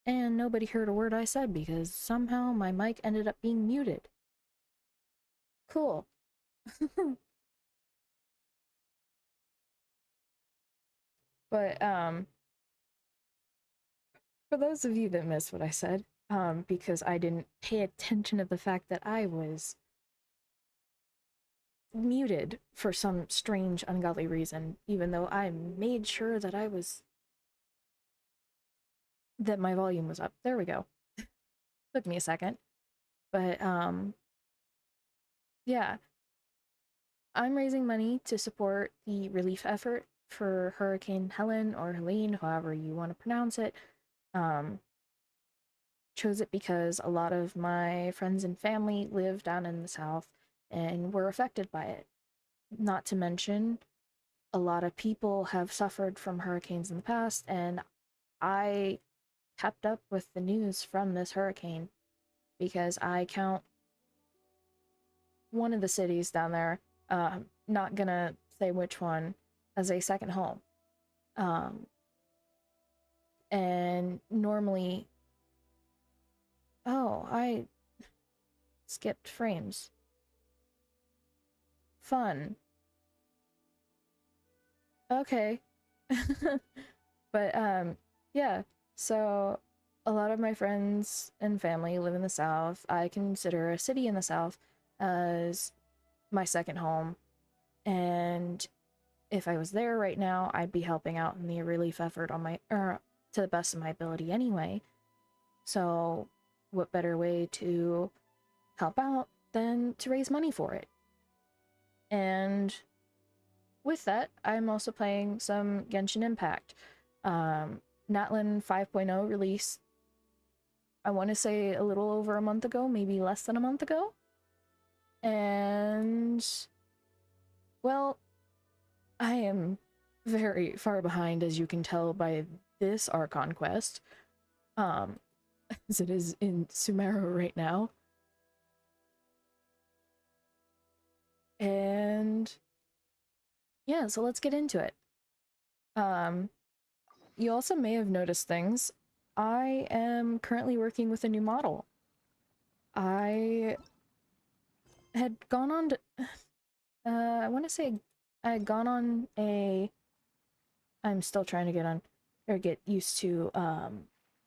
And nobody heard a word I said because somehow my mic ended up being muted. Cool. But, for those of you that missed what I said, because I didn't pay attention to the fact that I was muted for some strange, ungodly reason, even though I made sure that that my volume was up. There we go. Took me a second. But, yeah. I'm raising money to support the relief effort for Hurricane Helen or Helene, however you want to pronounce it. Um, chose it because a lot of my friends and family live down in the south and were affected by it. Not to mention, a lot of people have suffered from hurricanes in the past, and I kept up with the news from this hurricane because I count one of the cities down there, not gonna say which one, as a second home. Um, and normally, oh, I skipped frames. Fun. Okay. But, yeah. So, a lot of my friends and family live in the South. I consider a city in the South as my second home. And if I was there right now, I'd be helping out in the relief effort on my, to the best of my ability anyway. So, what better way to help out than to raise money for it? And with that, I'm also playing some Genshin Impact. Natlin 5.0 release, I want to say a little over a month ago, maybe less than a month ago. And, well, I am very far behind, as you can tell by this Archon quest, as it is in Sumeru right now. And yeah, so let's get into it. You also may have noticed things. I am currently working with a new model. I had gone on to, I want to say I had gone on a, I'm still trying to get on, or get used to,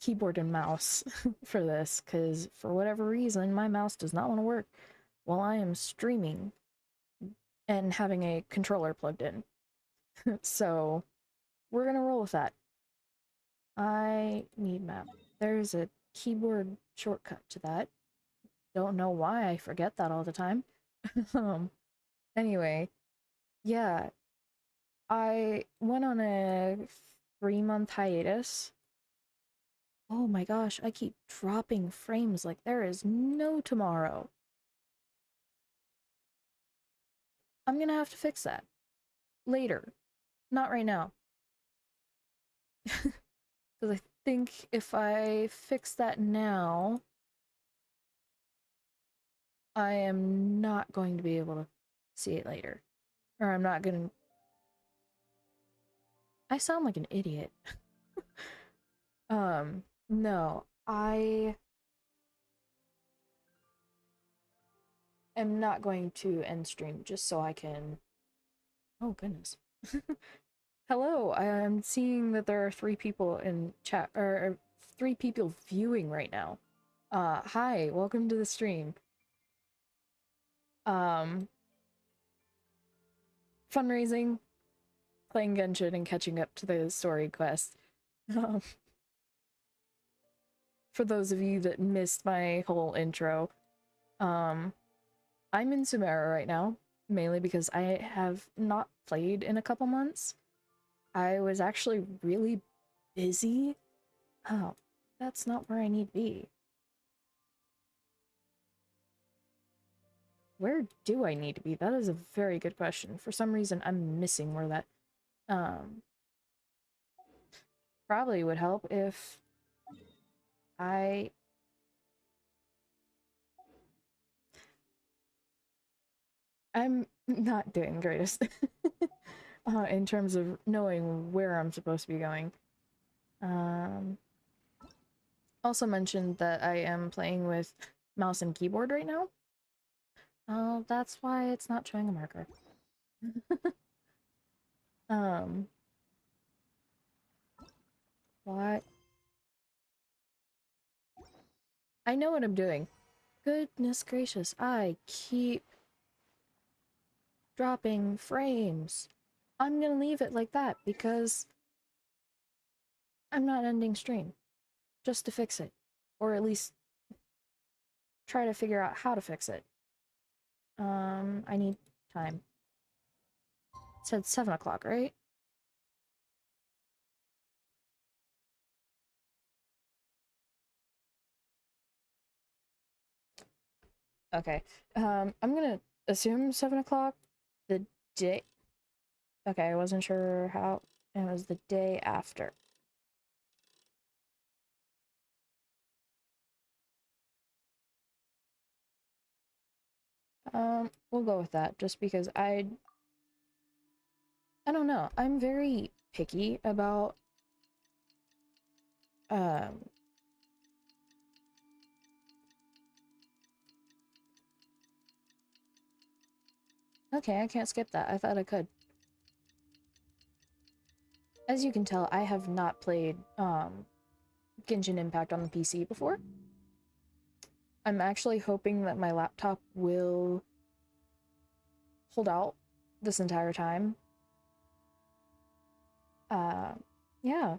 keyboard and mouse for this, because for whatever reason, my mouse does not want to work while I am streaming and having a controller plugged in. So, we're gonna roll with that. I need map. There's a keyboard shortcut to that. Don't know why I forget that all the time. um, anyway, yeah, I went on a 3-month hiatus. Oh my gosh, I keep dropping frames like there is no tomorrow. I'm gonna have to fix that later, not right now. Because I think if I fix that now, I am not going to be able to see it later. Or I'm not gonna... I sound like an idiot. No, I am not going to end stream just so I can... Oh, goodness. Hello, I am seeing that there are 3 people in chat, or 3 people viewing right now. Hi, welcome to the stream. Fundraising, playing Genshin, and catching up to the story quest. Um, for those of you that missed my whole intro, I'm in Sumeru right now, mainly because I have not played in a couple months. I was actually really busy. Oh, that's not where I need to be. Where do I need to be? That is a very good question. For some reason, I'm missing where that, probably would help if I... I'm not doing greatest in terms of knowing where I'm supposed to be going. also mentioned that I am playing with mouse and keyboard right now. Oh, that's why it's not showing a marker. Um, what? I know what I'm doing. Goodness gracious, I keep dropping frames. I'm gonna leave it like that because I'm not ending stream just to fix it. Or at least try to figure out how to fix it. I need time. It said 7 o'clock, right? Okay. I'm gonna assume 7 o'clock. The day. Okay, I wasn't sure how. It was the day after. We'll go with that just because I don't know. I'm very picky about um okay, I can't skip that. I thought I could. As you can tell, I have not played Genshin Impact on the PC before. I'm actually hoping that my laptop will hold out this entire time. Yeah.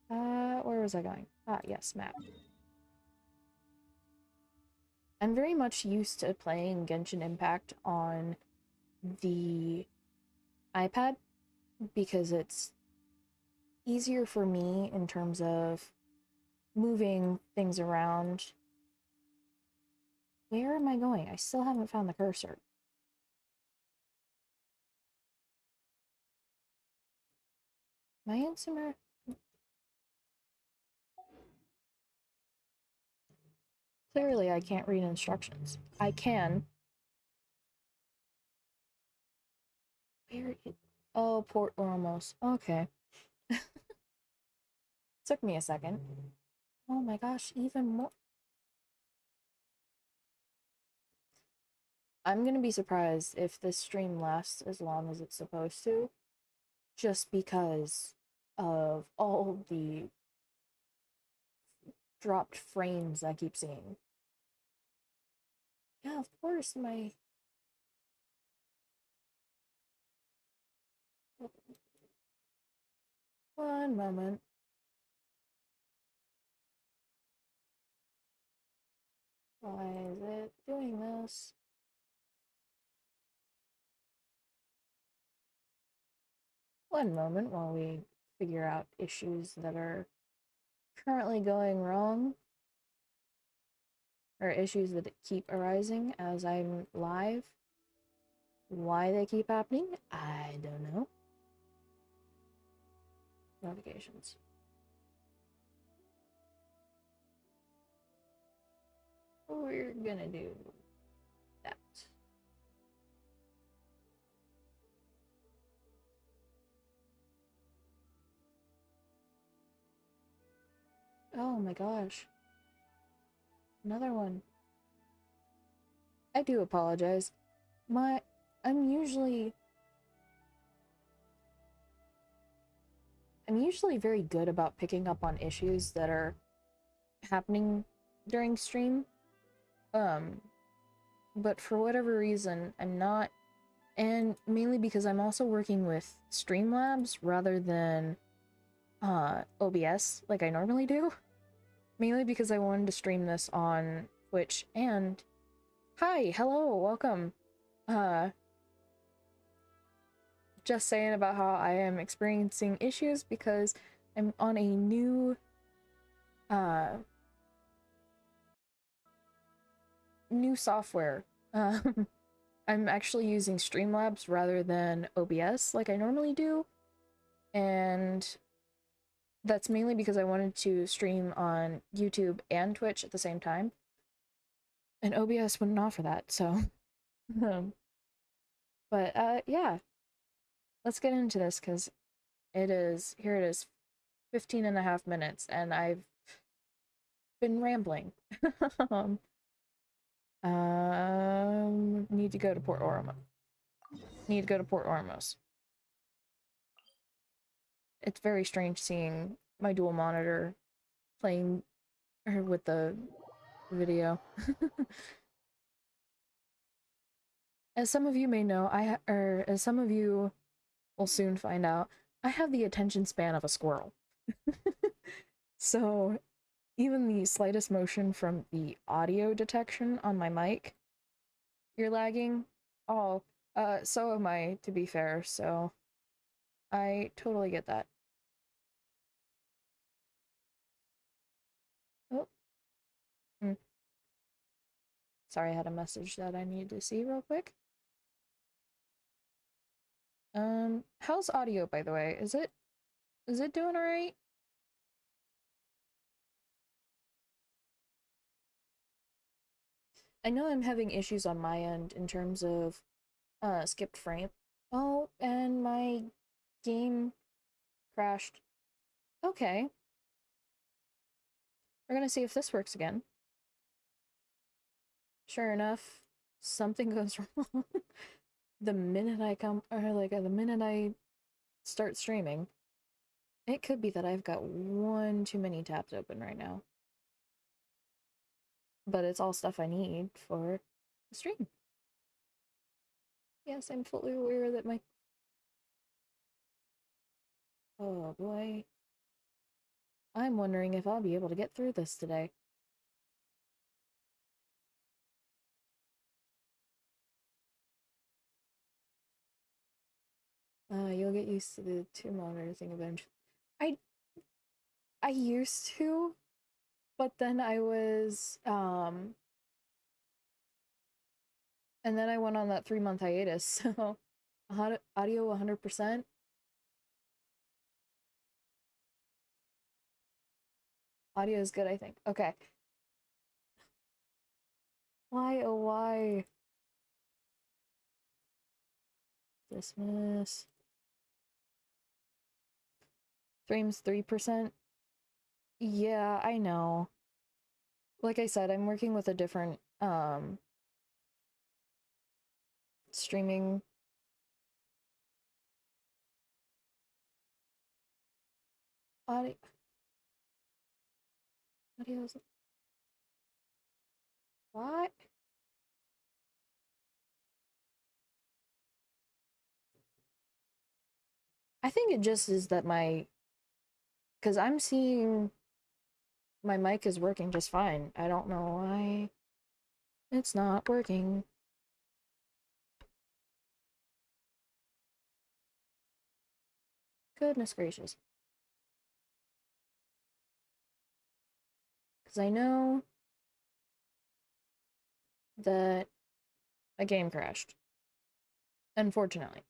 Where was I going? Ah, yes, map. I'm very much used to playing Genshin Impact on the iPad because it's easier for me in terms of moving things around. Where am I going? I still haven't found the cursor. My answer. Clearly, I can't read instructions. I can. Where it? Oh, Port Ormos. Okay. Took me a second. Oh my gosh, even more. I'm gonna be surprised if this stream lasts as long as it's supposed to, just because of all the dropped frames I keep seeing. Yeah, of course, my. One moment. Why is it doing this? One moment while we figure out issues that are currently going wrong, or issues that keep arising as I'm live. Why they keep happening, I don't know. Notifications. We're gonna do that. Oh my gosh. Another one. I do apologize. My I'm usually I'm usually very good about picking up on issues that are happening during stream. Um, but for whatever reason, I'm not, and mainly because I'm also working with Streamlabs rather than OBS like I normally do. Mainly because I wanted to stream this on Twitch and hi, hello, welcome. Uh just saying about how I am experiencing issues because I'm on a uh new software. I'm actually using Streamlabs rather than OBS like I normally do, and that's mainly because I wanted to stream on YouTube and Twitch at the same time, and OBS wouldn't offer that, so but yeah, let's get into this because here it is. 15.5 minutes, and I've been rambling. um, need to go to Port Ormo. Need to go to Port Ormos. It's very strange seeing my dual monitor playing with the video. As some of you may know, or as some of you will soon find out, I have the attention span of a squirrel. So even the slightest motion from the audio detection on my mic, you're lagging. Oh, so am I, to be fair, so I totally get that. Oh, sorry, I had a message that I needed to see real quick. How's audio, by the way? Is it doing all right? I know I'm having issues on my end in terms of skipped frame. Oh, and my game crashed. Okay, we're gonna see if this works again. Sure enough, something goes wrong the minute I come, or like the minute I start streaming. It could be that I've got one too many tabs open right now, but it's all stuff I need for the stream. Yes, I'm fully aware that my... Oh boy. I'm wondering if I'll be able to get through this today. You'll get used to the two monitor thing eventually. I I used to, but then I was and then I went on that 3-month hiatus, so audio 100%. Audio is good, I think. Okay. Why, oh why? Dismiss. Frames 3%. Yeah, I know. Like I said, I'm working with a different streaming audio. Audio's... What? I think it just is that because I'm seeing my mic is working just fine. I don't know why it's not working. Goodness gracious. Because I know that a game crashed. Unfortunately.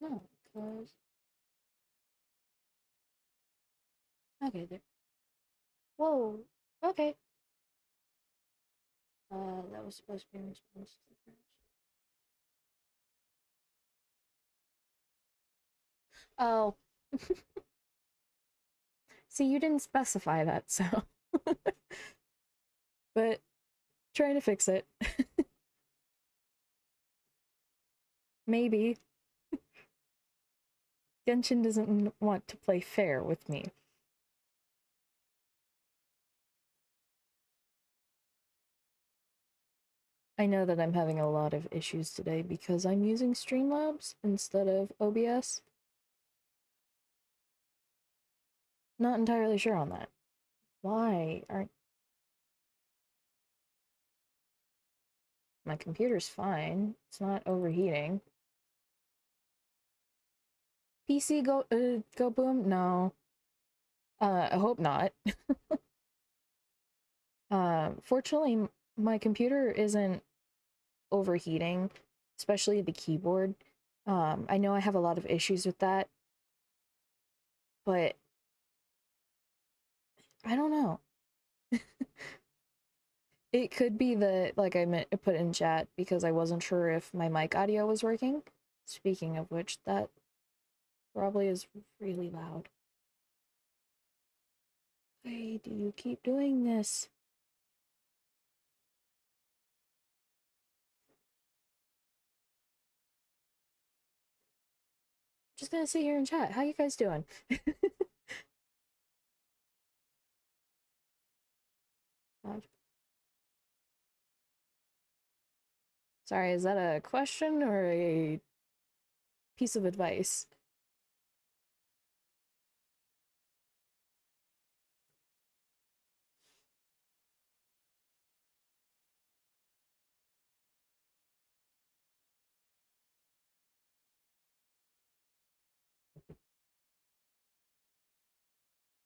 No, because... Okay, there. Whoa. Okay. That was supposed to be in response to the crash. Oh. See, you didn't specify that, so... But, trying to fix it. Maybe. Genshin doesn't want to play fair with me. I know that I'm having a lot of issues today because I'm using Streamlabs instead of OBS. Not entirely sure on that. Why aren't... My computer's fine. It's not overheating. PC go boom? No. I hope not. Fortunately, my computer isn't overheating, especially the keyboard. I know I have a lot of issues with that, but I don't know. It could be that, like I meant, put in chat because I wasn't sure if my mic audio was working. Speaking of which, that probably is really loud. Why do you keep doing this? Just gonna sit here and chat. How you guys doing? Sorry, is that a question or a piece of advice?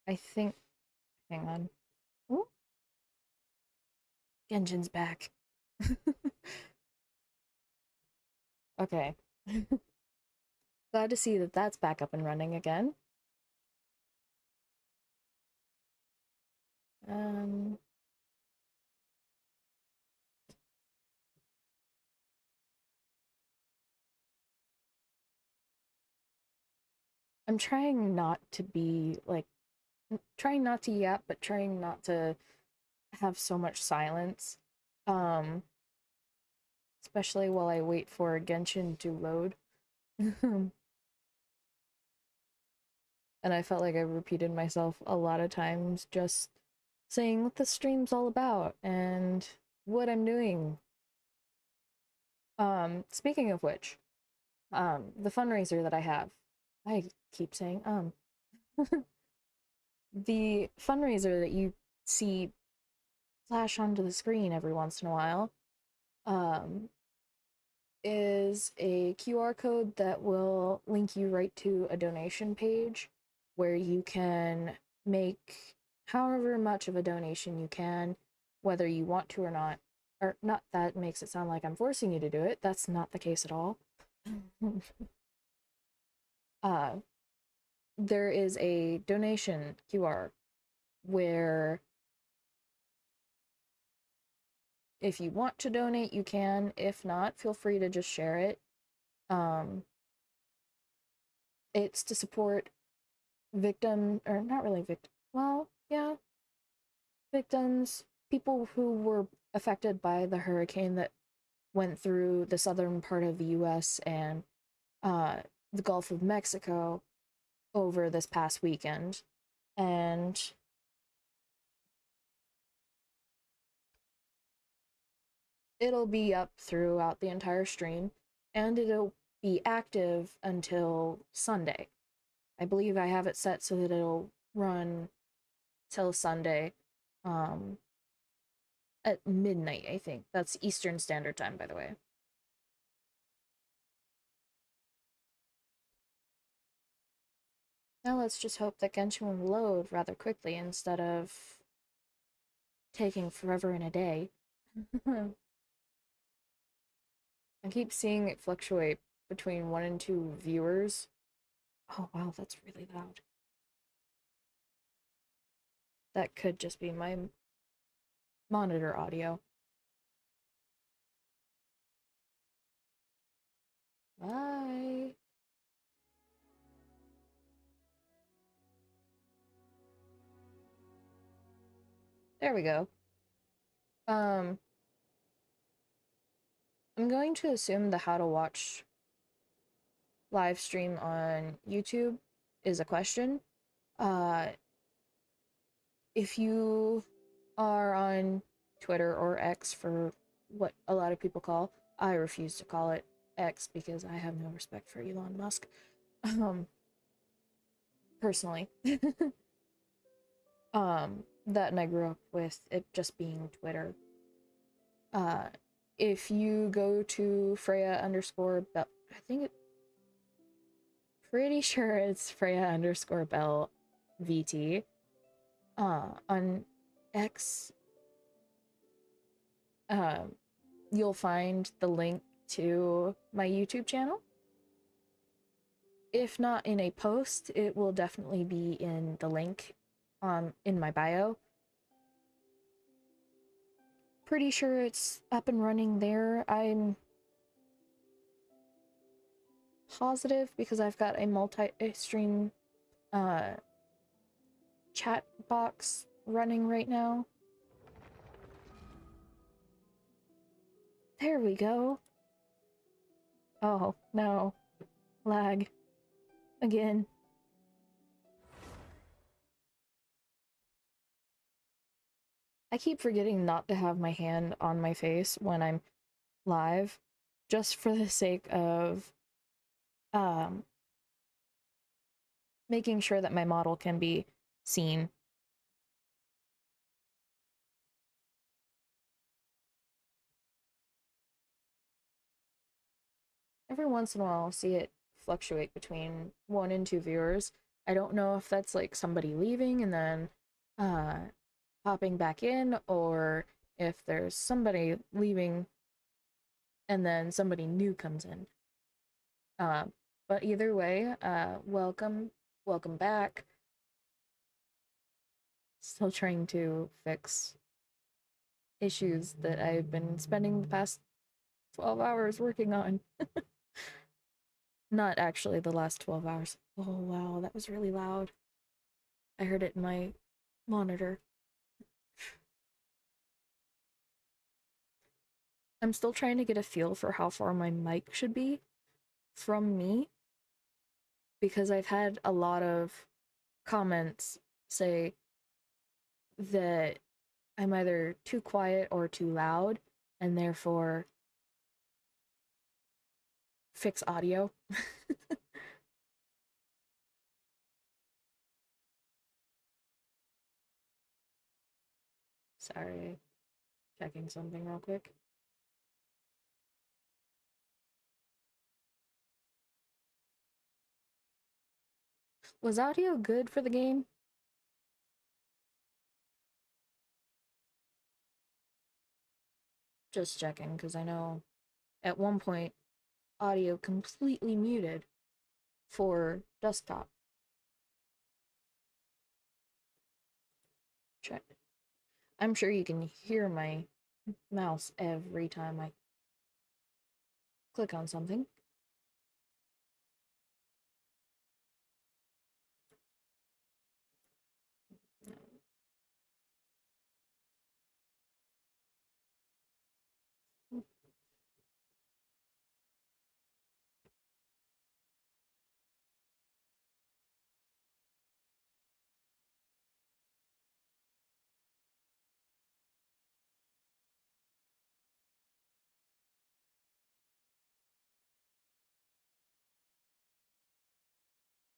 I think. Hang on. Ooh, Genshin's back. Okay. Glad to see that that's back up and running again. Um, I'm trying not to be like, trying not to yap, but trying not to have so much silence. Um, Especially while I wait for Genshin to load. And I felt like I repeated myself a lot of times just saying what the stream's all about and what I'm doing. Speaking of which, the fundraiser that I have, I keep saying the fundraiser that you see flash onto the screen every once in a while, um, is a QR code that will link you right to a donation page where you can make however much of a donation you can, whether you want to or not. Or not that makes it sound like I'm forcing you to do it. That's not the case at all. uh, there is a donation QR where if you want to donate, you can. If not, feel free to just share it. Um, it's to support victim, or not really victim, well, yeah, victims, people who were affected by the hurricane that went through the southern part of the US and uh, the Gulf of Mexico over this past weekend. And it'll be up throughout the entire stream, and it'll be active until Sunday. I believe I have it set so that it'll run till Sunday, um, at midnight, I think. That's Eastern Standard Time, by the way. Now let's just hope that Genshin will load rather quickly instead of taking forever and a day. I keep seeing it fluctuate between 1 and 2 viewers. Oh wow, that's really loud. That could just be my monitor audio. Bye. There we go. Um, I'm going to assume the how to watch live stream on YouTube is a question. Uh, if you are on Twitter or X for what a lot of people call, I refuse to call it X because I have no respect for Elon Musk. Um, Personally. That and I grew up with it just being Twitter. Uh, if you go to Freya underscore Bell, I think it pretty sure it's Freya_Bell VT. On X, you'll find the link to my YouTube channel. If not in a post, it will definitely be in the link in my bio. Pretty sure it's up and running there. I'm positive because I've got a multi-stream chat box running right now. There we go. Oh, no. Lag. Again. I keep forgetting not to have my hand on my face when I'm live, just for the sake of making sure that my model can be seen. Every once in a while I'll see it fluctuate between 1 and 2 viewers. I don't know if that's like somebody leaving and then popping back in, or if there's somebody leaving and then somebody new comes in. But either way, welcome back. Still trying to fix issues that I've been spending the past 12 hours working on. Not actually the last 12 hours. Oh wow, that was really loud. I heard it in my monitor. I'm still trying to get a feel for how far my mic should be from me, because I've had a lot of comments say that I'm either too quiet or too loud, and therefore fix audio. Sorry, checking something real quick. Was audio good for the game? Just checking, because I know at one point audio completely muted for desktop. Check. I'm sure you can hear my mouse every time I click on something.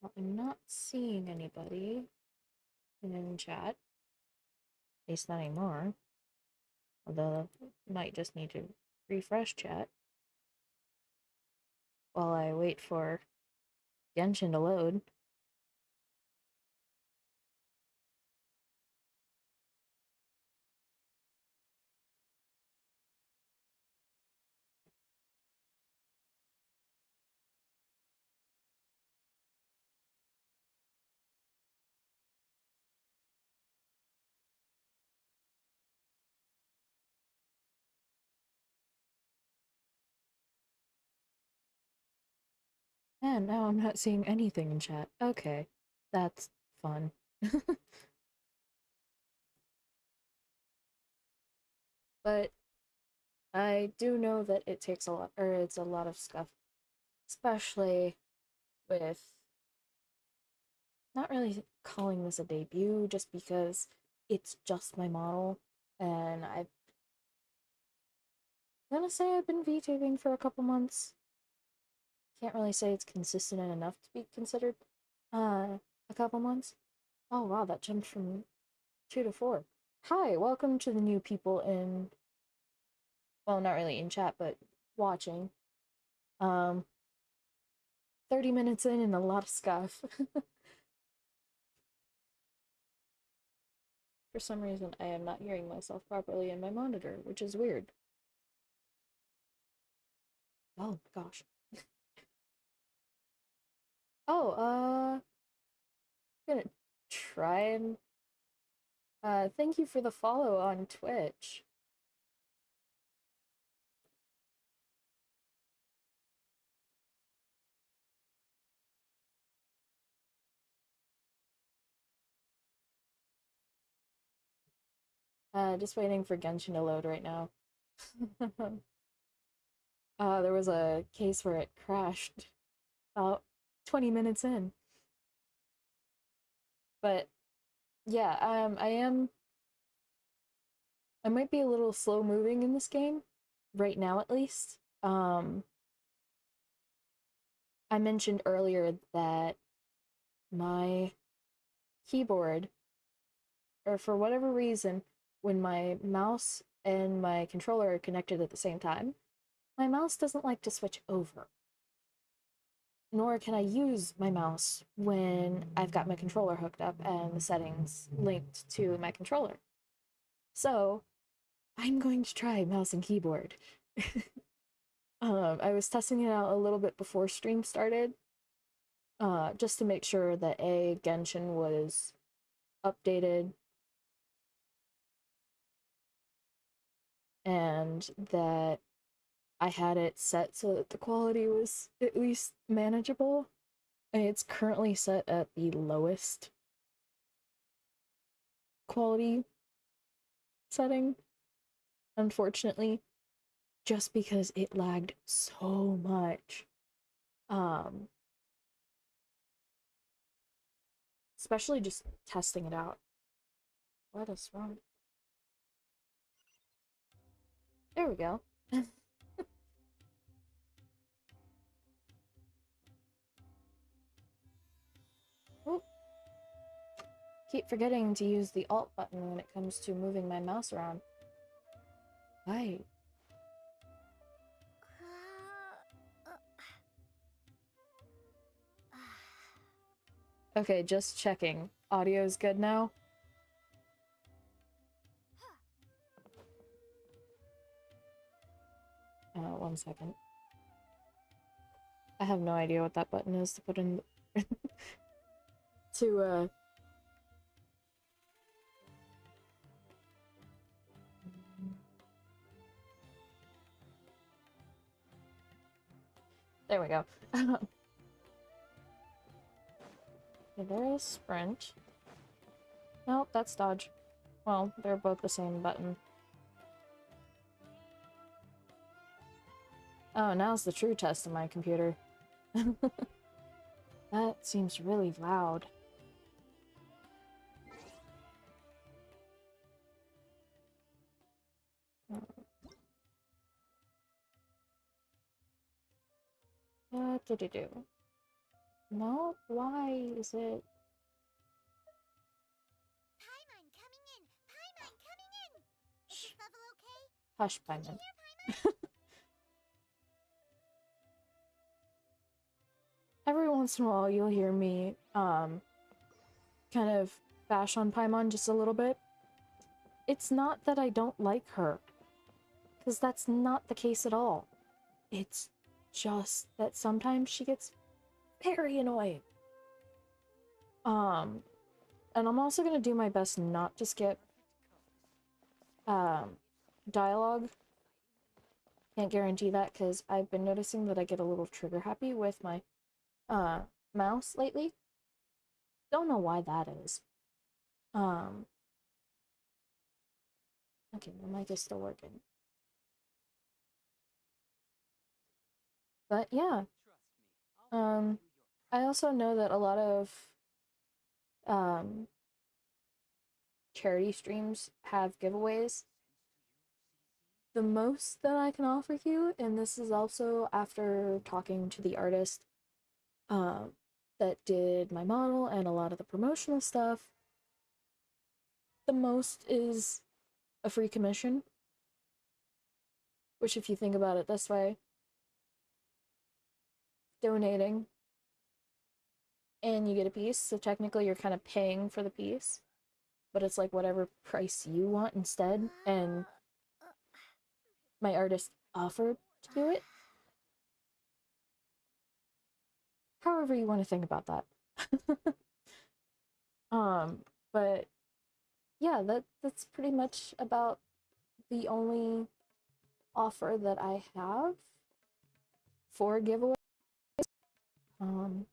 Well, I'm not seeing anybody in chat, at least not anymore. Although I might just need to refresh chat while I wait for Genshin to load. And now I'm not seeing anything in chat. Okay, that's fun. But I do know that it takes a lot, or it's a lot of stuff, especially with not really calling this a debut, just because it's just my model, and I'm gonna say I've been VTubing for a couple months. Can't really say it's consistent enough to be considered a couple months. Oh wow, that jumped from 2 to 4. Hi, welcome to the new people in, well, not really in chat, but watching. Um, 30 minutes in and a lot of scuff. For some reason, I am not hearing myself properly in my monitor, which is weird. Oh my gosh. Oh, I'm gonna try and thank you for the follow on Twitch. Just waiting for Genshin to load right now. There was a case where it crashed about 20 minutes in. But yeah, I might be a little slow moving in this game, right now at least. I mentioned earlier that my keyboard, or for whatever reason, when my mouse and my controller are connected at the same time, my mouse doesn't like to switch over. Nor can I use my mouse when I've got my controller hooked up and the settings linked to my controller. So, I'm going to try mouse and keyboard. I was testing it out a little bit before stream started, just to make sure that Genshin was updated and that I had it set so that the quality was at least manageable. And it's currently set at the lowest quality setting, unfortunately, just because it lagged so much. Especially just testing it out. What is wrong? There we go. Oop. Keep forgetting to use the Alt button when it comes to moving my mouse around. Why? Okay, just checking. Audio's good now? One second. I have no idea what that button is to put in to there we go. There is sprint. Nope, that's dodge. Well, they're both the same button. Oh, now's the true test of my computer. That seems really loud. What did it do? No? Why is it? Paimon coming in! Paimon coming in! Is this level okay? Hush, Paimon. Every once in a while, you'll hear me, kind of bash on Paimon just a little bit. It's not that I don't like her, because that's not the case at all. It's just that sometimes she gets very annoying. And I'm also gonna do my best not to skip, dialogue. Can't guarantee that, because I've been noticing that I get a little trigger happy with my, mouse lately. Don't know why that is. Okay, the mic is still working. But yeah. I also know that a lot of charity streams have giveaways. The most that I can offer you, and this is also after talking to the artist that did my model and a lot of the promotional stuff, the most is a free commission. Which, if you think about it this way, donating and you get a piece, so technically you're kind of paying for the piece, but it's like whatever price you want instead, and my artist offered to do it. However you want to think about that. But yeah, that's pretty much about the only offer that I have for a giveaway. Um,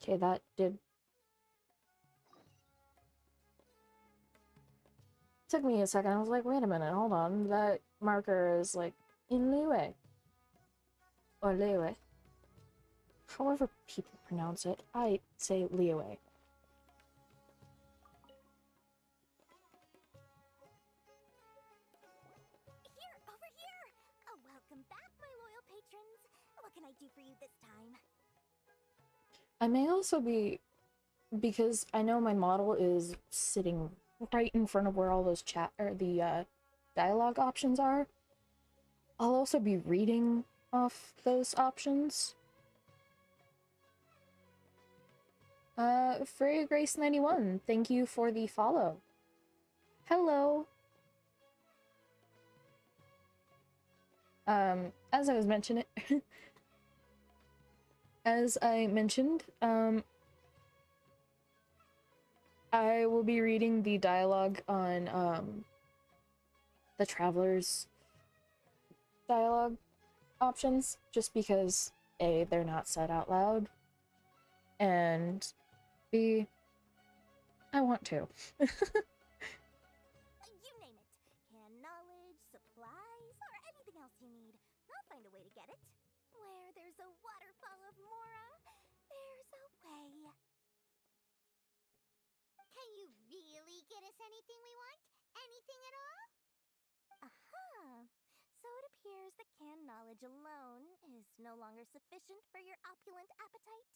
okay, that did took me a second. I was like, wait a minute, hold on. That marker is like in leeway. Or leeway. However people pronounce it, I say leeway. Here, over here! Oh, welcome back, my loyal patrons. What can I do for you this time? I may also be, because I know my model is sitting right in front of where all those chat or the dialogue options are. I'll also be reading off those options. Freya Grace 91, thank you for the follow. Hello. As I was mentioning, as I mentioned, I will be reading the dialogue on the Traveler's dialogue options, just because A, they're not said out loud, and B, I want to. You name it. Canned knowledge, supplies, or anything else you need. I'll find a way to get it. Where there's a waterfall of Mora, there's a way. Can you really get us anything we want? Anything at all? Aha! So it appears that canned knowledge alone is no longer sufficient for your opulent appetite?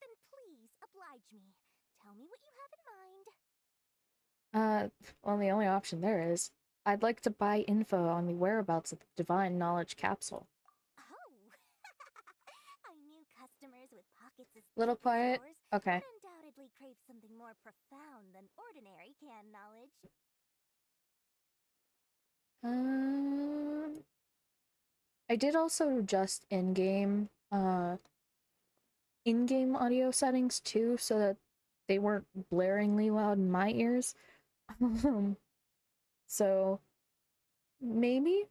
Then please oblige me. Tell me what you have in mind. Well, the only option there is, I'd like to buy info on the whereabouts of the Divine Knowledge Capsule. Oh! I knew customers with pockets as Little deep as quiet? yours Okay. would undoubtedly crave something more profound than ordinary canned knowledge. I did also adjust in-game audio settings too, so that they weren't blaringly loud in my ears. So maybe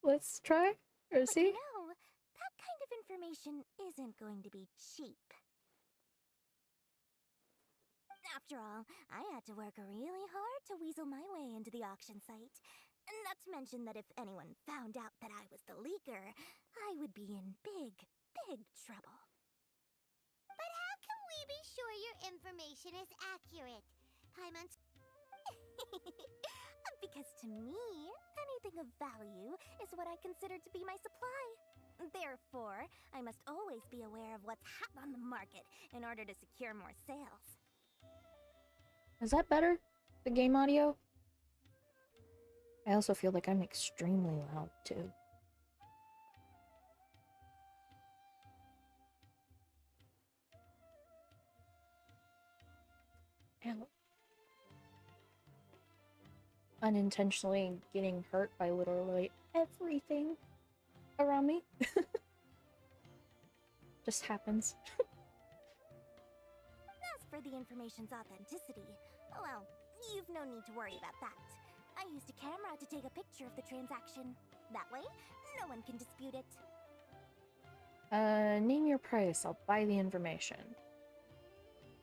let's try or But see. you know, that kind of information isn't going to be cheap. After all, I had to work really hard to weasel my way into the auction site. Not to mention that if anyone found out that I was the leaker, I would be in big, big trouble. But how can we be sure your information is accurate? Paimon's... Because to me, anything of value is what I consider to be my supply. Therefore, I must always be aware of what's hot on the market in order to secure more sales. Is that better? The game audio? I also feel like I'm extremely loud too. Ow. Unintentionally getting hurt by literally everything around me. Just happens. As for the information's authenticity, well, you've no need to worry about that. I used a camera to take a picture of the transaction. That way, no one can dispute it. Name your price. I'll buy the information.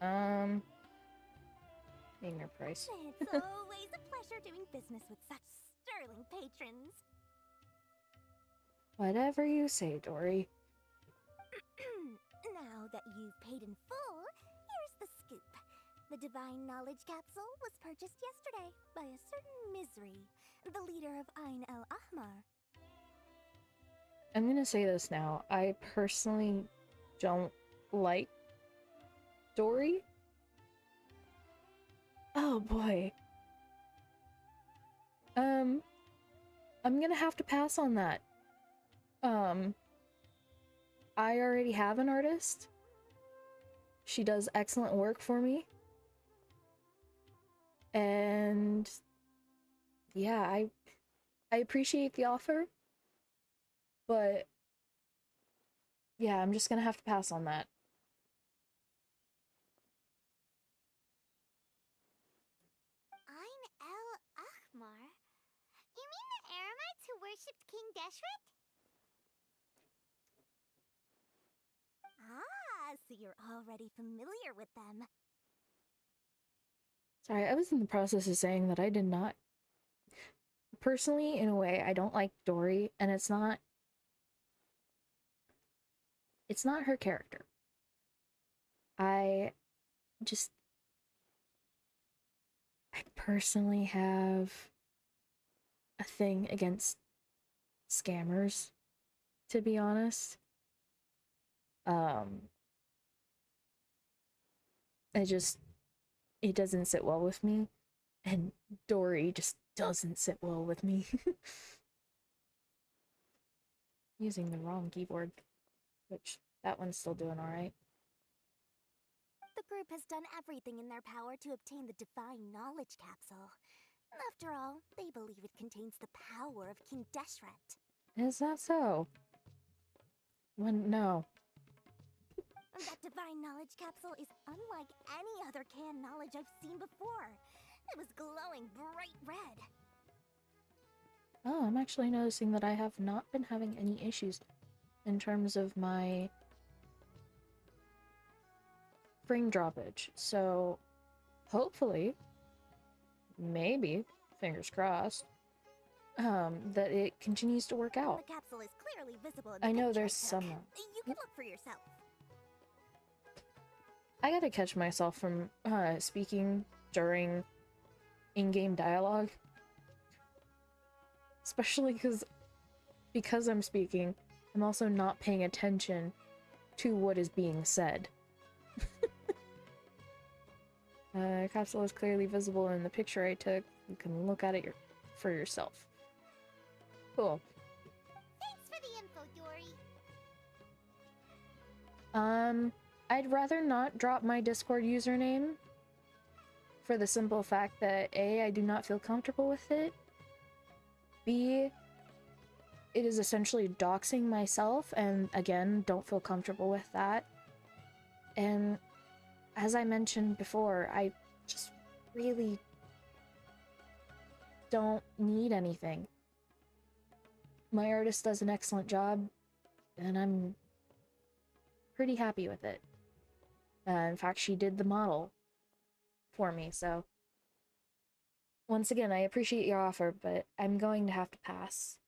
Name your price. It's always a pleasure doing business with such sterling patrons. Whatever you say, Dory. Now that you've paid in full, here's the scoop. The Divine Knowledge Capsule was purchased yesterday by a certain Misery, the leader of Ain el Ahmar. I'm gonna say this now. I personally don't like Dory. Oh boy. I'm gonna have to pass on that. I already have an artist. She does excellent work for me. And yeah, I appreciate the offer, but yeah, I'm just gonna have to pass on that. Ein El Achmar? You mean the Aramites who worshipped King Deshret? Ah, so you're already familiar with them. Sorry, I was in the process of saying that I did not. Personally, in a way, I don't like Dory, and it's not her character. I just I personally have a thing against scammers, to be honest. Um it just it doesn't sit well with me, and Dory just doesn't sit well with me. Using the wrong keyboard, which that one's still doing all right. The group has done everything in their power to obtain the Divine Knowledge Capsule. After all, they believe it contains the power of King Deshret. Is that so? When no. That Divine Knowledge Capsule is unlike any other canned knowledge I've seen before. It was glowing bright red. Oh, I'm actually noticing that I have not been having any issues in terms of my frame droppage. So, hopefully, maybe, fingers crossed, that it continues to work out. The capsule is clearly visible in the I know picture there's took. some. You can look for yourself. I gotta catch myself from speaking during in-game dialogue. Especially because I'm speaking, I'm also not paying attention to what is being said. Capsule is clearly visible in the picture I took. You can look at it for yourself. Cool. Thanks for the info, Dory. I'd rather not drop my Discord username for the simple fact that A, I do not feel comfortable with it. B, it is essentially doxing myself, and again, don't feel comfortable with that. And as I mentioned before, I just really don't need anything. My artist does an excellent job, and I'm pretty happy with it. In fact, she did the model for me, so once again, I appreciate your offer, but I'm going to have to pass.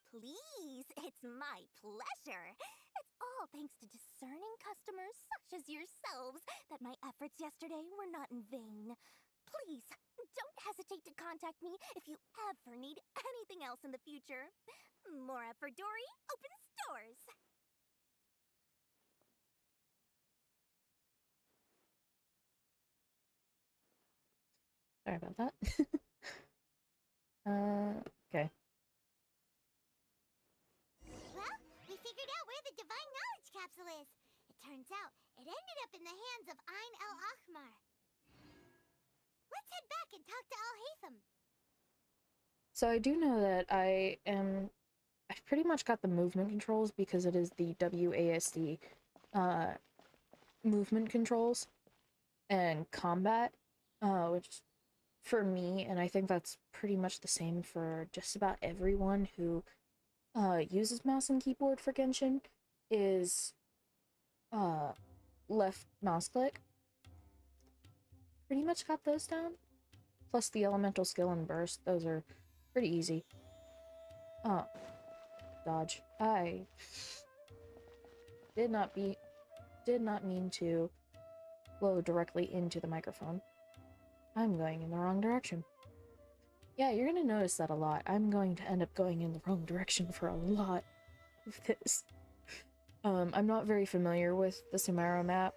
Please, it's my pleasure. It's all thanks to discerning customers such as yourselves that my efforts yesterday were not in vain. Please, don't hesitate to contact me if you ever need anything else in the future. More effort, Dory, opens doors. Sorry about that. Okay. Well, we figured out where the Divine Knowledge Capsule is. It turns out it ended up in the hands of Ein El Achmar. Let's head back and talk to Al Haytham. So I do know that I've pretty much got the movement controls because it is the WASD movement controls and combat, which for me, and I think that's pretty much the same for just about everyone who uses mouse and keyboard for Genshin, is left mouse click. Pretty much got those down. Plus the elemental skill and burst, those are pretty easy. Dodge. I did not mean to blow directly into the microphone. I'm going in the wrong direction. Yeah, you're gonna notice that a lot. I'm going to end up going in the wrong direction for a lot of this. I'm not very familiar with the Sumeru map.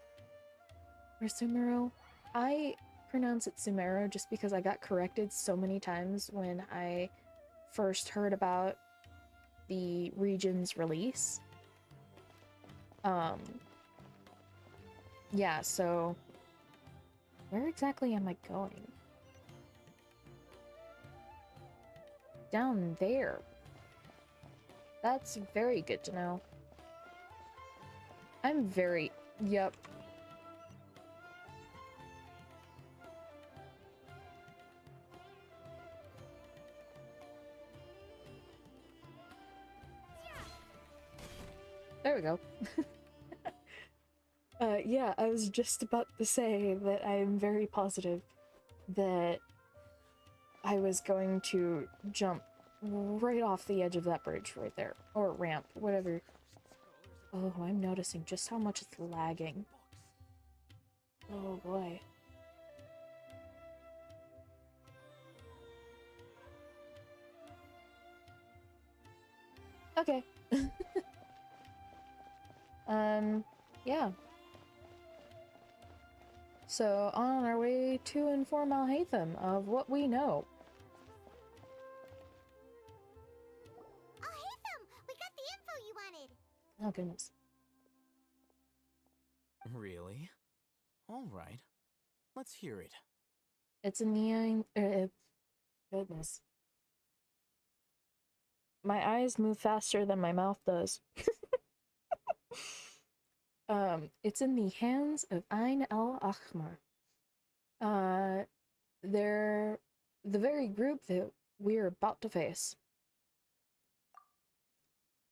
Or Sumeru? I pronounce it Sumeru just because I got corrected so many times when I first heard about the region's release. Yeah, so where exactly am I going? Down there. That's very good to know. I'm very... Yep. There we go. Yeah, I was just about to say that I am very positive that I was going to jump right off the edge of that bridge right there. Or ramp, whatever. Oh, I'm noticing just how much it's lagging. Oh boy. Okay. Yeah. So, on our way to inform Alhaitham of what we know. Alhaitham, we got the info you wanted. Oh goodness. Really? All right. Let's hear it. It's a neon... goodness. My eyes move faster than my mouth does. It's in the hands of Ain al-Ahmar. They're the very group that we're about to face.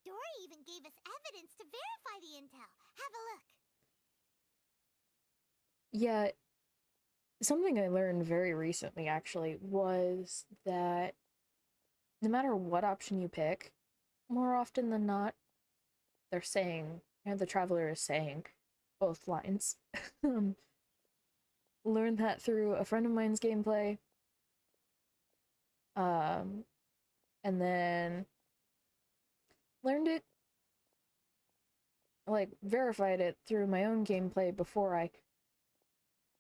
Dory even gave us evidence to verify the intel. Have a look. Yeah, something I learned very recently, actually, was that no matter what option you pick, more often than not, they're saying, and the traveler is saying, both lines. Learned that through a friend of mine's gameplay. And then learned it, like, verified it through my own gameplay before I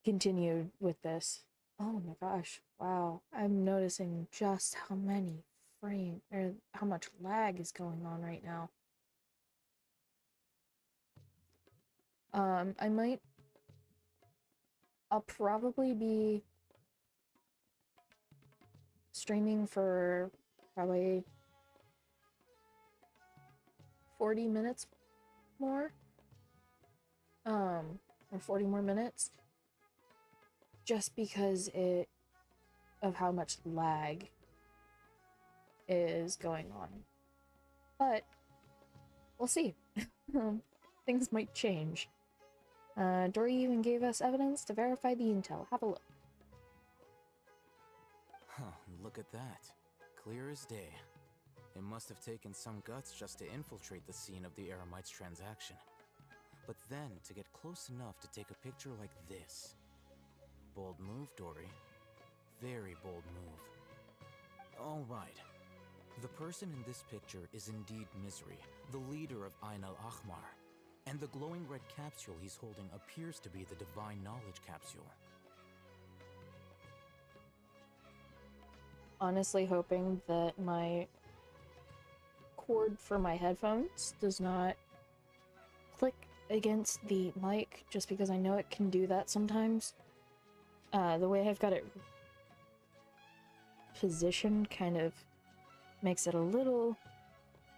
continued with this. Oh my gosh, wow. I'm noticing just how many or how much lag is going on right now. I'll probably be streaming for probably 40 minutes more. Or 40 more minutes. Just because of how much lag is going on. But we'll see. Things might change. Dory even gave us evidence to verify the intel. Have a look. Huh, look at that. Clear as day. It must have taken some guts just to infiltrate the scene of the Eremites transaction. But then to get close enough to take a picture like this. Bold move, Dory. Very bold move. All right. The person in this picture is indeed Misery, the leader of Ain al-Ahmar. And the glowing red capsule he's holding appears to be the Divine Knowledge capsule. Honestly hoping that my cord for my headphones does not click against the mic, just because I know it can do that sometimes. The way I've got it positioned kind of makes it a little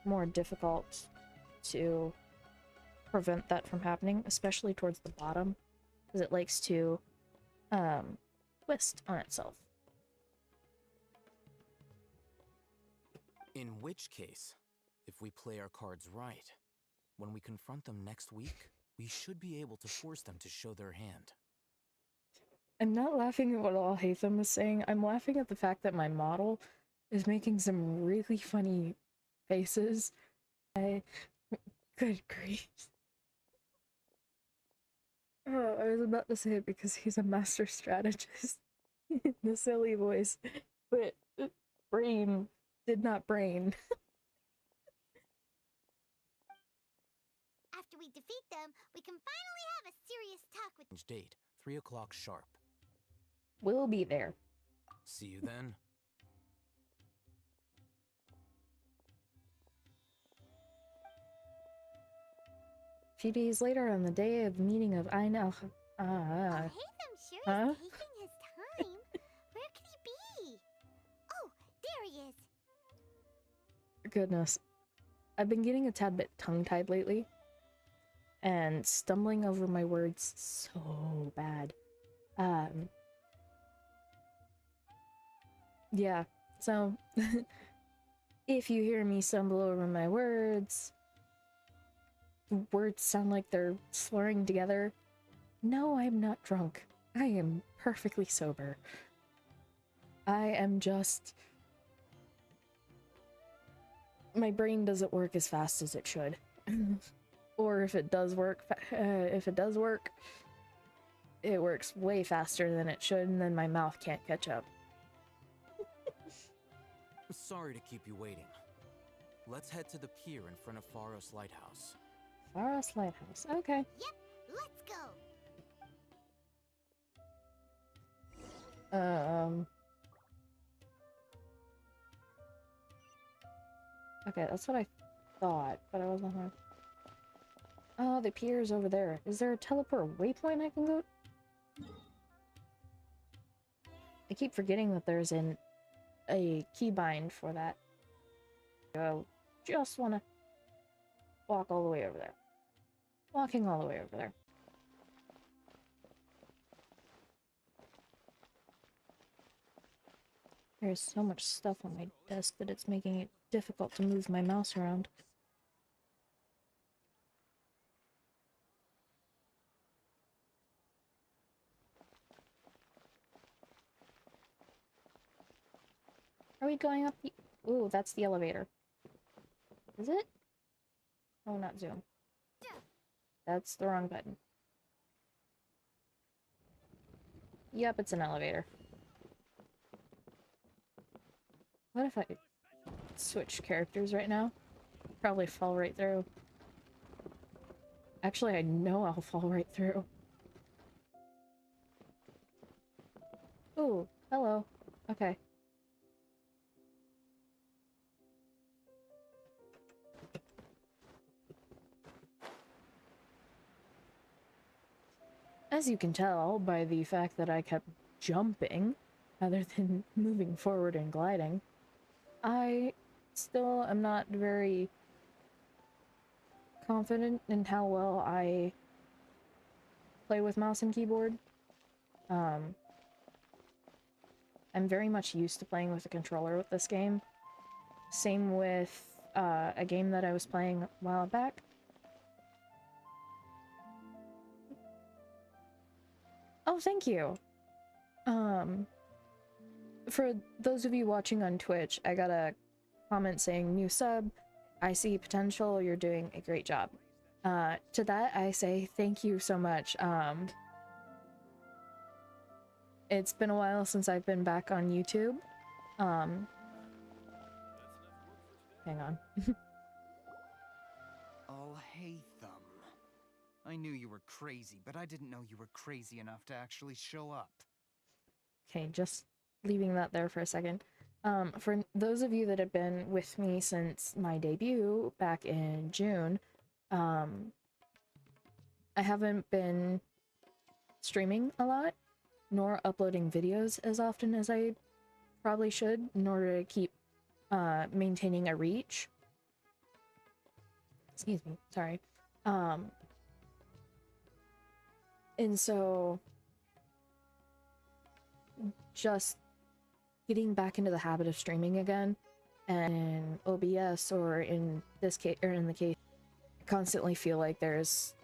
more difficult to prevent that from happening, especially towards the bottom, because it likes to twist on itself. In which case, if we play our cards right, when we confront them next week, we should be able to force them to show their hand. I'm not laughing at what Alhaitham is saying. I'm laughing at the fact that my model is making some really funny faces. Good grief. Oh, I was about to say it because he's a master strategist. The silly voice. But brain did not brain. After we defeat them, we can finally have a serious talk with... Date, 3 o'clock sharp. We'll be there. See you then. A few days later, on the day of the meeting of I know. Haytham sure Huh? is taking his time. Where could he be? Oh, there he is. Goodness. I've been getting a tad bit tongue-tied lately. And stumbling over my words so bad. Yeah. So, if you hear me stumble over my words sound like they're slurring together, no, I'm not drunk. I am perfectly sober. I am just... my brain doesn't work as fast as it should. Or if it does work, it works way faster than it should, and then my mouth can't catch up. Sorry to keep you waiting. Let's head to the pier in front of Faros Lighthouse. Faros Lighthouse, okay. Yep, let's go. Okay, that's what I thought, but I wasn't sure. Oh, the pier's over there. Is there a teleport waypoint I can go? I keep forgetting that there's a keybind for that. I just want to walk all the way over there. Walking all the way over there. There's so much stuff on my desk that it's making it difficult to move my mouse around. Are we going up the... Ooh, that's the elevator. Is it? Oh, not zoom. That's the wrong button. Yep, it's an elevator. What if I switch characters right now? Probably fall right through. Actually, I know I'll fall right through. Ooh, hello. Okay. As you can tell by the fact that I kept jumping, rather than moving forward and gliding, I still am not very confident in how well I play with mouse and keyboard. I'm very much used to playing with a controller with this game. Same with a game that I was playing a while back. Oh, thank you! For those of you watching on Twitch, I got a comment saying, new sub, I see potential, you're doing a great job. To that, I say thank you so much. It's been a while since I've been back on YouTube. Hang on. Oh, hey, Thumb. I knew you were crazy, but I didn't know you were crazy enough to actually show up. Okay, just leaving that there for a second. For those of you that have been with me since my debut back in June, I haven't been streaming a lot, nor uploading videos as often as I probably should in order to keep maintaining a reach. Excuse me, sorry. And so just getting back into the habit of streaming again, and OBS, or in this case, or in the case, I constantly feel like there's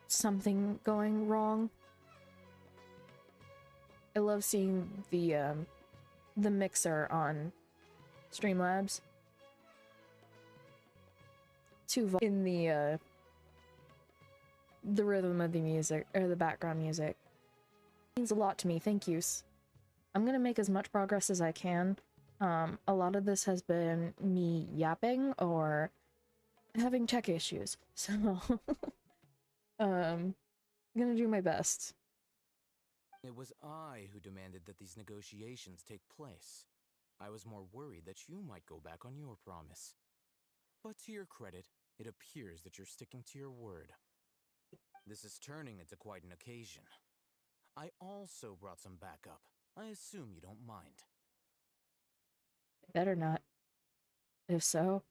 something going wrong. I love seeing the mixer on Streamlabs in the rhythm of the music, or the background music. It means a lot to me, thank yous. I'm gonna make as much progress as I can. A lot of this has been me yapping or having tech issues, so I'm gonna do my best. It was I who demanded that these negotiations take place. I was more worried that you might go back on your promise. But to your credit, It appears that you're sticking to your word. This is turning into quite an occasion. I also brought some backup. I assume you don't mind. Better not. If so,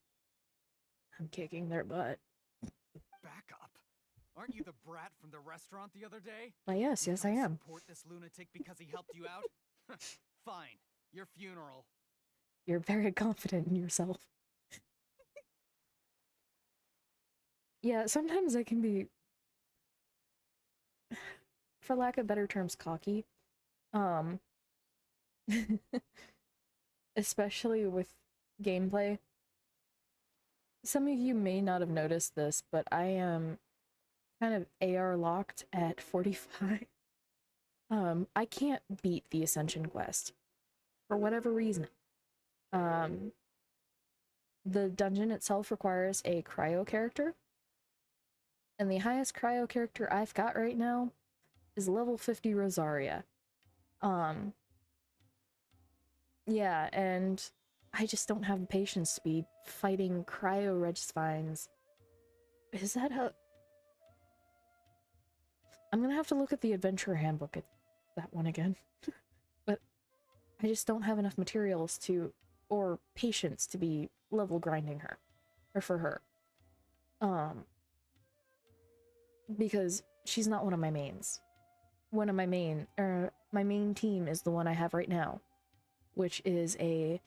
I'm kicking their butt. Back up. Aren't you the brat from the restaurant the other day? Why, yes, You yes, I don't am. Support this lunatic because he helped you out? Fine. Your funeral. You're very confident in yourself. Yeah, sometimes I can be, for lack of better terms, cocky. Especially with gameplay. Some of you may not have noticed this, but I am kind of AR locked at 45. I can't beat the Ascension quest for whatever reason. The dungeon itself requires a cryo character, and the highest cryo character I've got right now is level 50 Rosaria. Yeah, and I just don't have the patience to be fighting cryo Regspines. Is that how... I'm gonna have to look at the adventure handbook at that one again. But I just don't have enough materials to, or patience to be level grinding her. Or for her. Because she's not one of my mains. One of my my main team is the one I have right now, which is a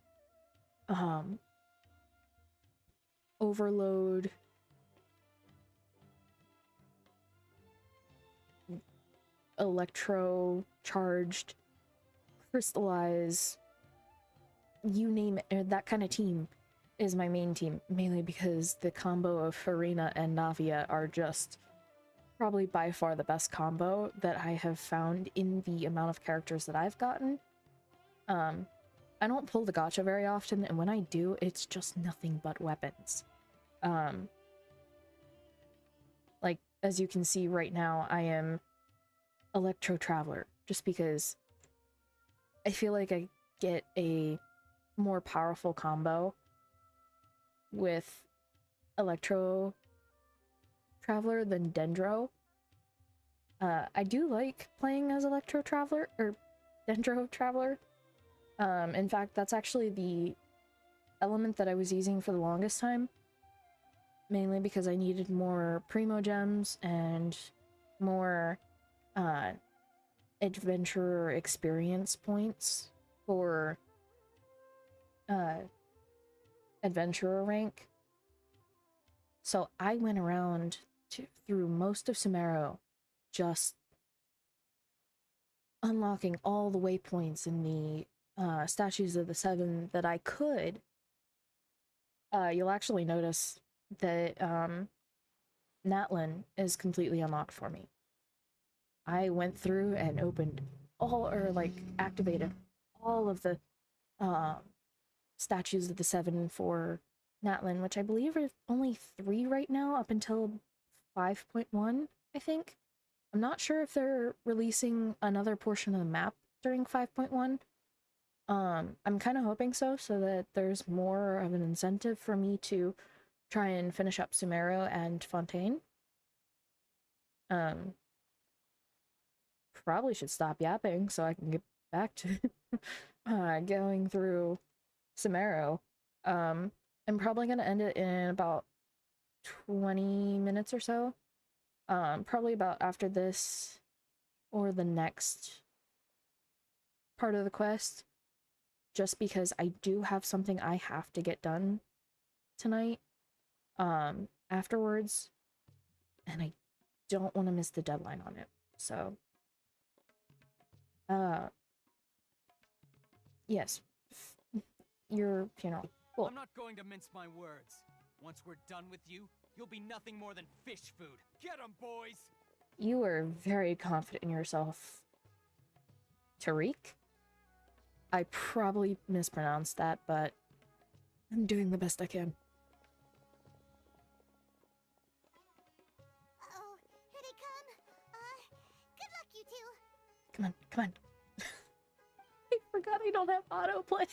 overload electro charged crystallize, you name it, that kind of team is my main team, mainly because the combo of Farina and Navia are just probably by far the best combo that I have found in the amount of characters that I've gotten. I don't pull the gacha very often, and when I do, it's just nothing but weapons. Like, as you can see right now, I am Electro Traveler, just because I feel like I get a more powerful combo with Electro Traveler than Dendro. I do like playing as Electro Traveler, or Dendro Traveler. In fact, that's actually the element that I was using for the longest time. Mainly because I needed more Primo Gems and more adventurer experience points for adventurer rank. So I went around through most of Sumeru just unlocking all the waypoints in the Statues of the Seven that I could. You'll actually notice that Natlin is completely unlocked for me. I went through and opened all, or like activated all of the Statues of the Seven for Natlin, which I believe are only 3 right now, up until 5.1, I think. I'm not sure if they're releasing another portion of the map during 5.1. I'm kind of hoping so that there's more of an incentive for me to try and finish up Sumeru and Fontaine. Probably should stop yapping so I can get back to going through Sumeru. I'm probably gonna end it in about 20 minutes or so. Probably about after this or the next part of the quest, just because I do have something I have to get done tonight afterwards, and I don't want to miss the deadline on it. So yes, your funeral. Cool. I'm not going to mince my words. Once we're done with you, you'll be nothing more than fish food. Get 'em, boys! You are very confident in yourself, Tariq. I probably mispronounced that, but I'm doing the best I can. Oh, here they come. Good luck, you two. Come on, come on. I forgot I don't have autoplay.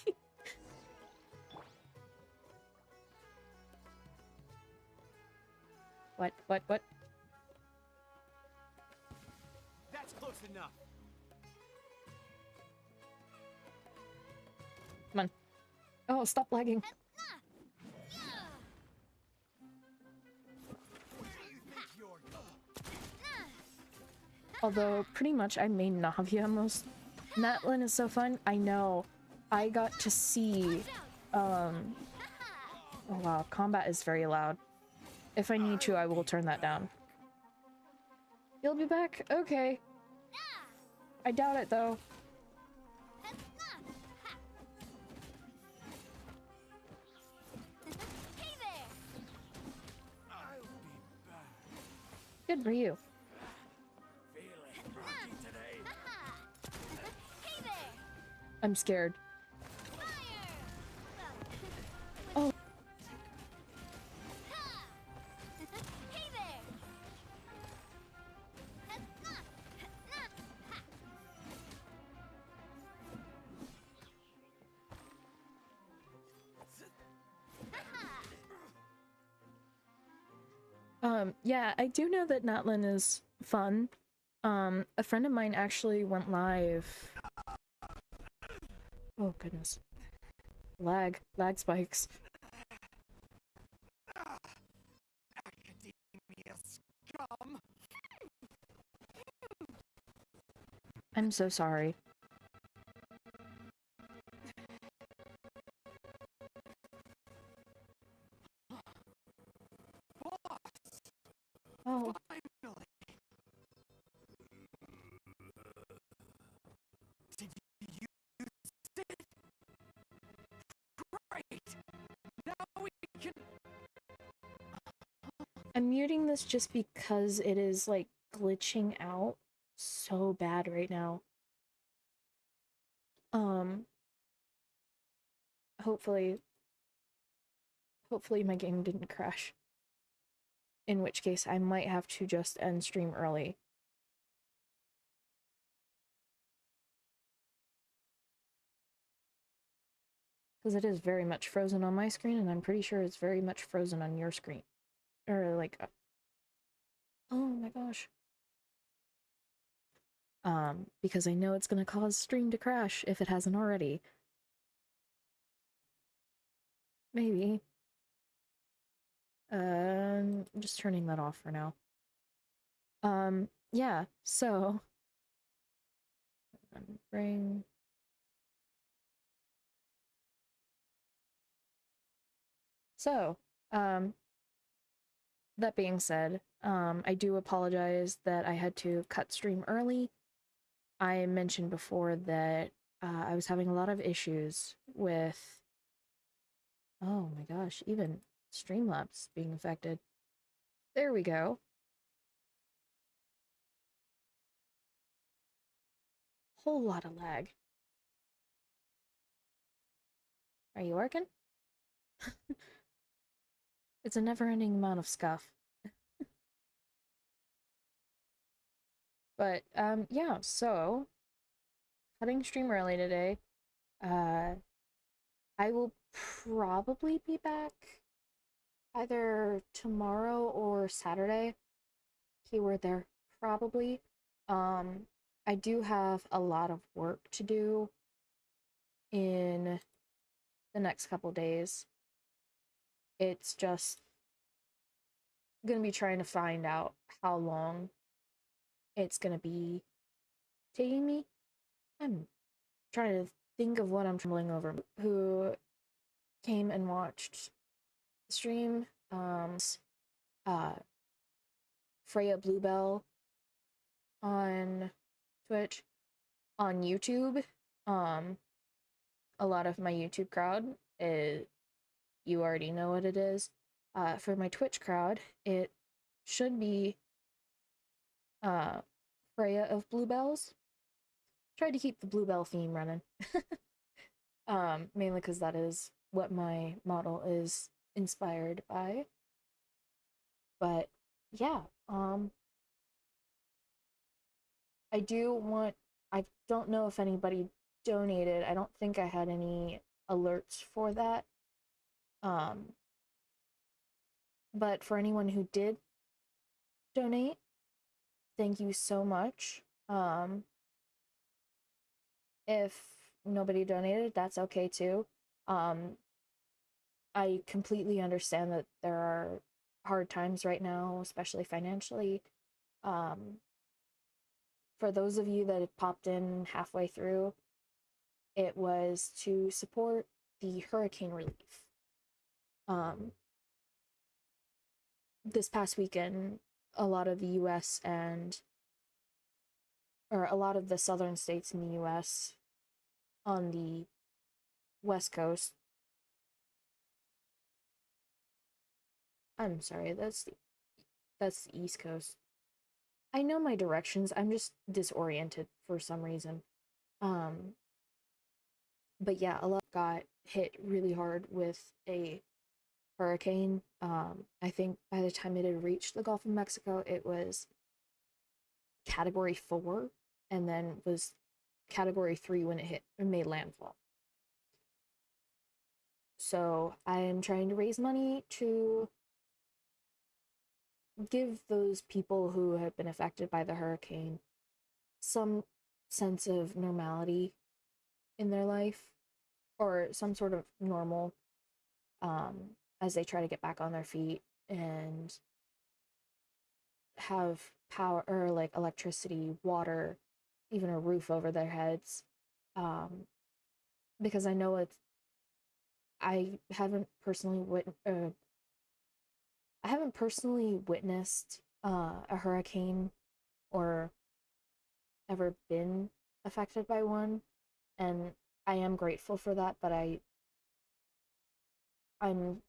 What? That's close enough. Come on. Oh, stop lagging. Although, pretty much I made Navia most. Natlin is so fun. I know. I got to see, oh wow, combat is very loud. If I need to, I will turn that down. You'll be back? Okay. I doubt it, though. Good for you. I'm scared. Oh. Yeah, I do know that Natlin is fun. A friend of mine actually went live. Oh goodness. Lag spikes. Academia scum. I'm so sorry. Oh. Finally. Did you use it? Great. Now we can. I'm muting this just because it is like glitching out so bad right now. Hopefully my game didn't crash. In which case I might have to just end stream early. Because it is very much frozen on my screen, and I'm pretty sure it's very much frozen on your screen. Or like, oh my gosh. Because I know it's gonna cause stream to crash if it hasn't already. Maybe. I'm just turning that off for now. Yeah, so bring. So, that being said, I do apologize that I had to cut stream early. I mentioned before that I was having a lot of issues with, oh my gosh, even Streamlabs being affected. There we go. Whole lot of lag. Are you working? It's a never-ending amount of scuff. But, yeah, so, cutting stream early today. I will probably be back either tomorrow or Saturday. Keyword there, probably. I do have a lot of work to do in the next couple days. It's just gonna be trying to find out how long it's gonna be taking me. I'm trying to think of what I'm trembling over. Who came and watched the stream? Freya Bluebell on Twitch, on YouTube. A lot of my YouTube crowd is, you already know what it is. For my Twitch crowd, it should be Freya of Bluebells. Tried to keep the Bluebell theme running. Mainly because that is what my model is inspired by. But yeah, I don't know if anybody donated. I don't think I had any alerts for that. But for anyone who did donate, thank you so much. If nobody donated, that's okay too. I completely understand that there are hard times right now, especially financially. Um, for those of you that have popped in halfway through, it was to support the hurricane relief. This past weekend, a lot of the US or a lot of the southern states in the US on the West Coast. I'm sorry, that's the East Coast. I know my directions. I'm just disoriented for some reason. Um, but yeah, a lot got hit really hard with a hurricane. I think by the time it had reached the Gulf of Mexico, it was category 4 and then was category 3 when it made landfall. So I am trying to raise money to give those people who have been affected by the hurricane some sense of normality in their life, or some sort of normal, as they try to get back on their feet and have power, or like electricity, water, even a roof over their heads. Because I know I haven't personally witnessed a hurricane or ever been affected by one, and I am grateful for that, but I'm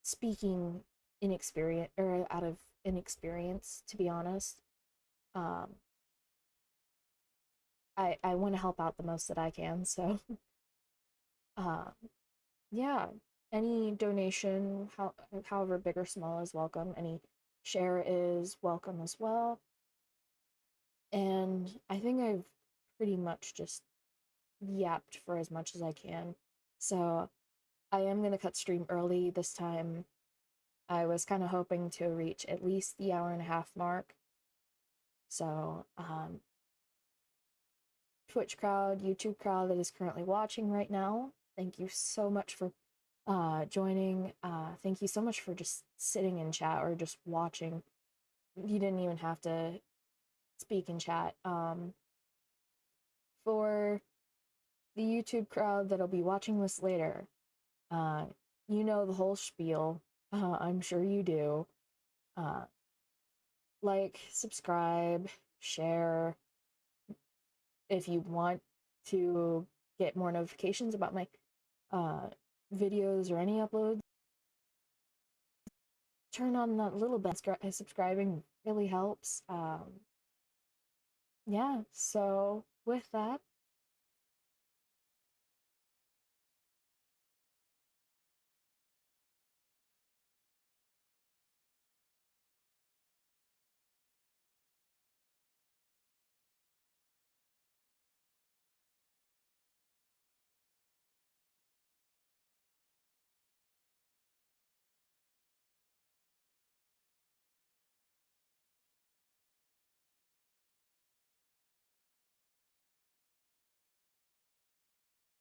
speaking inexperience, or out of inexperience, to be honest. um I want to help out the most that I can, so uh yeah, any donation, however big or small, is welcome. Any share is welcome as well. And I think I've pretty much just yapped for as much as I can. So I am going to cut stream early this time. I was kind of hoping to reach at least the hour and a half mark. So, Twitch crowd, YouTube crowd that is currently watching right now, thank you so much for joining. Thank you so much for just sitting in chat or just watching. You didn't even have to speak in chat. For the YouTube crowd that'll be watching this later, uh, you know the whole spiel. I'm sure you do. Uh, like, subscribe, share. If you want to get more notifications about my uh, videos or any uploads, turn on that little bell. Subscribing really helps. Yeah, so with that,